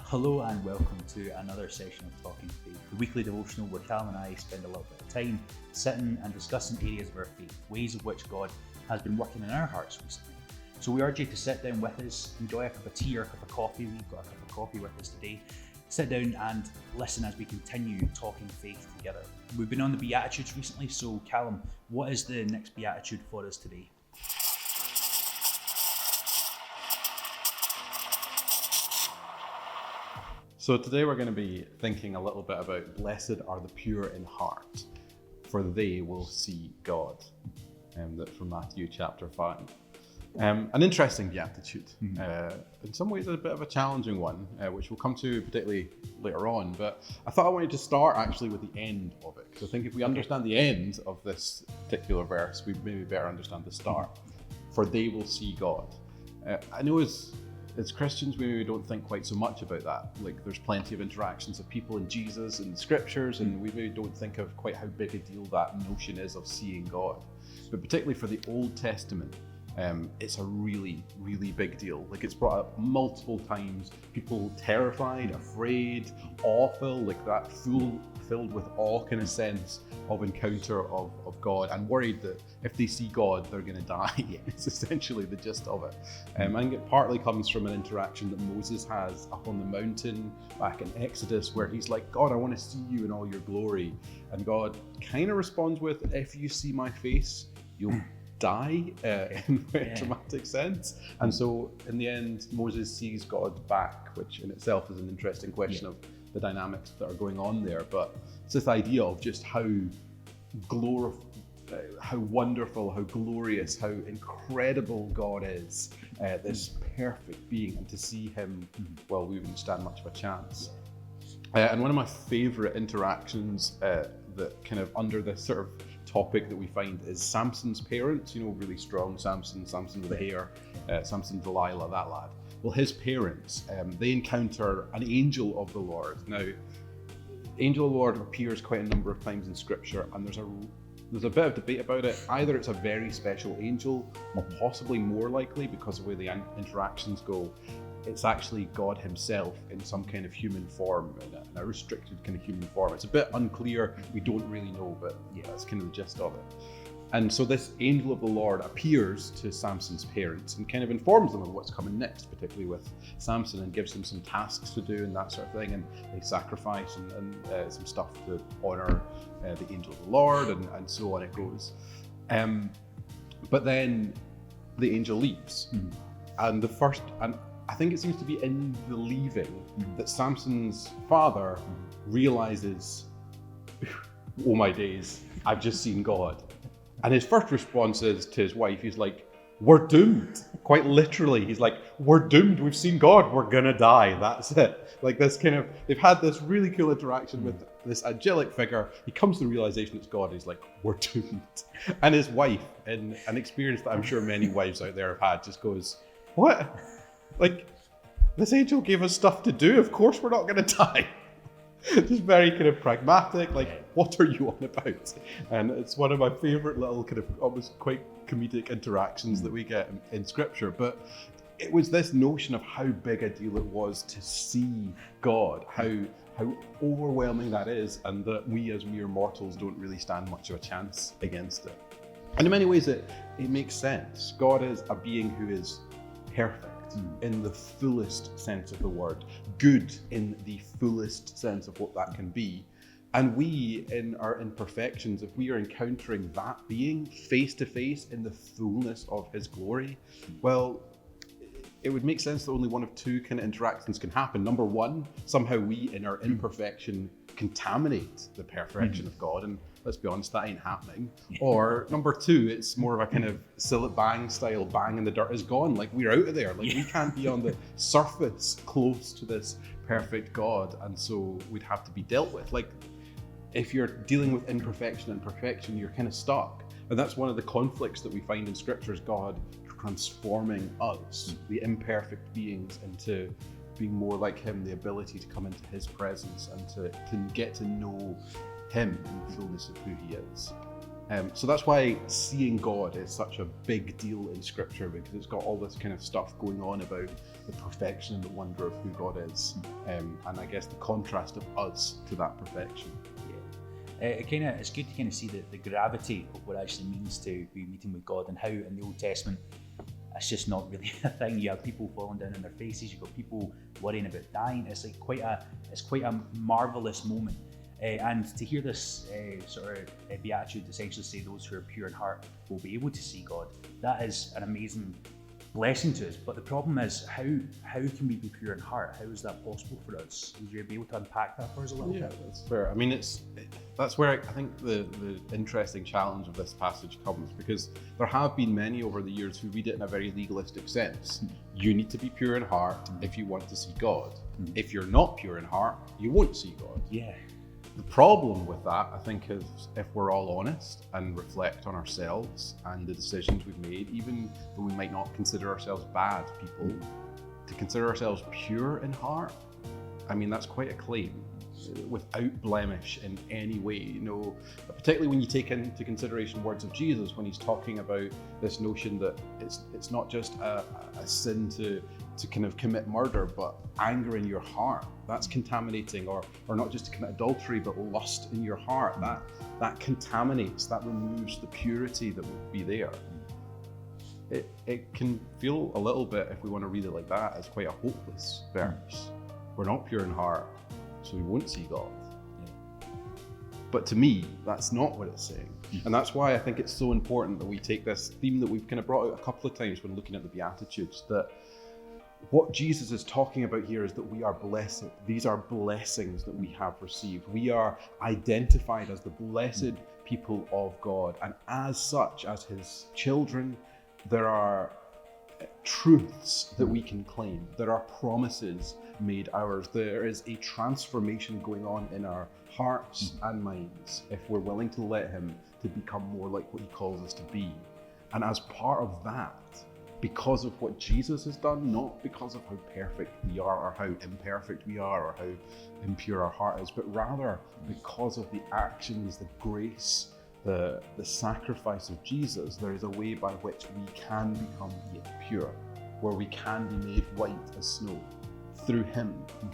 Hello and welcome to another session of Talking Faith, the weekly devotional where Callum and I spend a little bit of time sitting and discussing areas of our faith, ways of which God has been working in our hearts recently. So we urge you to sit down with us, enjoy a cup of tea or a cup of coffee. We've got a cup of coffee with us today. Sit down and listen as we continue talking faith together. We've been on the Beatitudes recently, so Callum, what is the next Beatitude for us today? So today we're going to be thinking a little bit about blessed are the pure in heart, for they will see God. That's from Matthew chapter 5. An interesting beatitude. In some ways a bit of a challenging one, which we'll come to particularly later on. But I thought I wanted to start actually with the end of it, because I think if we understand the end of this particular verse, we maybe better understand the start. For they will see God. I know as Christians, we maybe don't think quite so much about that. Like, there's plenty of interactions of people in Jesus and the scriptures, and we maybe don't think of quite how big a deal that notion is of seeing God. But particularly for the Old Testament, it's a really, really big deal. Like, it's brought up multiple times. People terrified, afraid, awful, like that filled with awe kind of sense of encounter of God, and worried that if they see God, they're going to die. It's essentially the gist of it. I think it partly comes from an interaction that Moses has up on the mountain back in Exodus, where he's like, God, I want to see you in all your glory. And God kind of responds with, if you see my face, you'll die, in a very dramatic sense. And so in the end, Moses sees God back, which in itself is an interesting question of the dynamics that are going on there. But it's this idea of just how wonderful, how glorious, how incredible God is, this perfect being, and to see him, well, we wouldn't stand much of a chance. And one of my favorite interactions that kind of under this sort of topic that we find is Samson's parents, really strong Samson with the hair, Samson, Delilah, that lad. Well, his parents, they encounter an angel of the Lord. Now, angel of the Lord appears quite a number of times in scripture, and there's a bit of debate about it. Either it's a very special angel, or possibly more likely, because of the way the interactions go, it's actually God himself in some kind of human form, in a restricted kind of human form. It's a bit unclear, we don't really know, but that's kind of the gist of it. And so this angel of the Lord appears to Samson's parents and kind of informs them of what's coming next, particularly with Samson, and gives them some tasks to do and that sort of thing. And they sacrifice and some stuff to honor the angel of the Lord, and so on it goes. But then the angel leaves. And I think it seems to be in the leaving that Samson's father realizes, oh my days, I've just seen God. And his first response is to his wife, he's like, we're doomed. Quite literally, he's like, we're doomed, we've seen God, we're gonna die, that's it. Like this kind of, they've had this really cool interaction with this angelic figure. He comes to the realization it's God, he's like, we're doomed. And his wife, in an experience that I'm sure many wives out there have had, just goes, what? Like, this angel gave us stuff to do, of course we're not gonna die. Just very kind of pragmatic, like, what are you on about? And it's one of my favorite little kind of almost quite comedic interactions that we get in scripture. But it was this notion of how big a deal it was to see God, how overwhelming that is, and that we as mere mortals don't really stand much of a chance against it. And in many ways it makes sense. God is a being who is perfect in the fullest sense of the word, good in the fullest sense of what that can be. And we, in our imperfections, if we are encountering that being face to face in the fullness of his glory, well, it would make sense that only one of two kind of interactions can happen. Number one, somehow we, in our imperfection, contaminate the perfection of God, and let's be honest, that ain't happening. Or number two, it's more of a kind of Sillet Bang style, bang and the dirt is gone. Like, we're out of there. Like, we can't be on the surface close to this perfect God, and so we'd have to be dealt with. Like, if you're dealing with imperfection and perfection, you're kind of stuck. And that's one of the conflicts that we find in scripture, is God transforming us, the imperfect beings, into being more like him, the ability to come into his presence and to get to know him in the fullness of who he is. So that's why seeing God is such a big deal in Scripture, because it's got all this kind of stuff going on about the perfection and the wonder of who God is, and I guess the contrast of us to that perfection. It's good to kind of see the gravity of what it actually means to be meeting with God, and how in the Old Testament it's just not really a thing. You have people falling down on their faces. You've got people worrying about dying. It's like quite a marvelous moment. And to hear this sort of beatitude essentially say those who are pure in heart will be able to see God, that is an amazing blessing to us. But the problem is, how can we be pure in heart? How is that possible for us? Would you be able to unpack that for us a little bit? Yeah, that's fair. I mean, that's where I think the interesting challenge of this passage comes, because there have been many over the years who read it in a very legalistic sense. You need to be pure in heart if you want to see God. If you're not pure in heart, you won't see God. Yeah. The problem with that, I think, is if we're all honest and reflect on ourselves and the decisions we've made, even though we might not consider ourselves bad people, to consider ourselves pure in heart, I mean, that's quite a claim, without blemish in any way, you know, particularly when you take into consideration words of Jesus when he's talking about this notion that it's not just a sin to kind of commit murder, but anger in your heart. That's contaminating, or not just to commit adultery, but lust in your heart. That contaminates, that removes the purity that would be there. It can feel a little bit, if we want to read it like that, as quite a hopeless verse. We're not pure in heart, so we won't see God. But to me, that's not what it's saying. And that's why I think it's so important that we take this theme that we've kind of brought out a couple of times when looking at the Beatitudes, that what Jesus is talking about here is that we are blessed. These are blessings that we have received. We are identified as the blessed people of God. And as such, as his children, there are truths that we can claim. There are promises made ours. There is a transformation going on in our hearts and minds if we're willing to let him to become more like what he calls us to be. And as part of that, because of what Jesus has done, not because of how perfect we are or how imperfect we are or how impure our heart is, but rather because of the actions, the grace, the sacrifice of Jesus, there is a way by which we can become pure, where we can be made white as snow through him,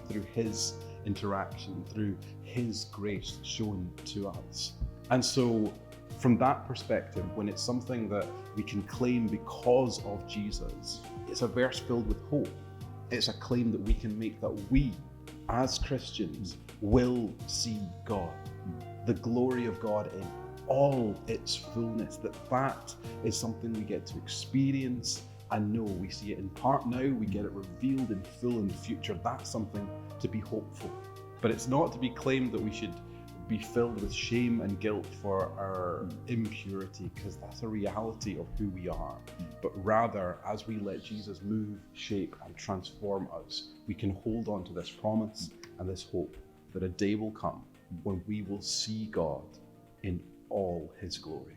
through his interaction, through his grace shown to us. And so from that perspective, when it's something that we can claim because of Jesus, it's a verse filled with hope. It's a claim that we can make that we, as Christians, will see God, the glory of God in all its fullness, that is something we get to experience and know. We see it in part now, we get it revealed in full in the future. That's something to be hopeful. But it's not to be claimed that we should be filled with shame and guilt for our impurity, because that's a reality of who we are. But rather, as we let Jesus move, shape, and transform us, we can hold on to this promise and this hope that a day will come when we will see God in all his glory.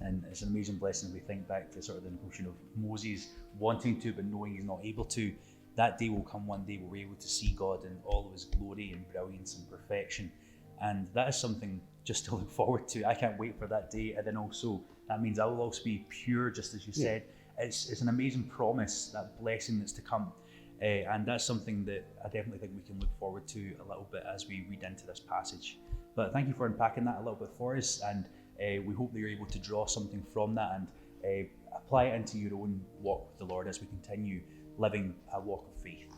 And it's an amazing blessing if we think back to sort of the notion of Moses wanting to but knowing he's not able to. That day will come one day where we're able to see God in all of his glory and brilliance and perfection. And that is something just to look forward to. I can't wait for that day. And then also, that means I will also be pure, just as you said. It's an amazing promise, that blessing that's to come. And that's something that I definitely think we can look forward to a little bit as we read into this passage. But thank you for unpacking that a little bit for us. And we hope that you're able to draw something from that and apply it into your own walk with the Lord as we continue living a walk of faith.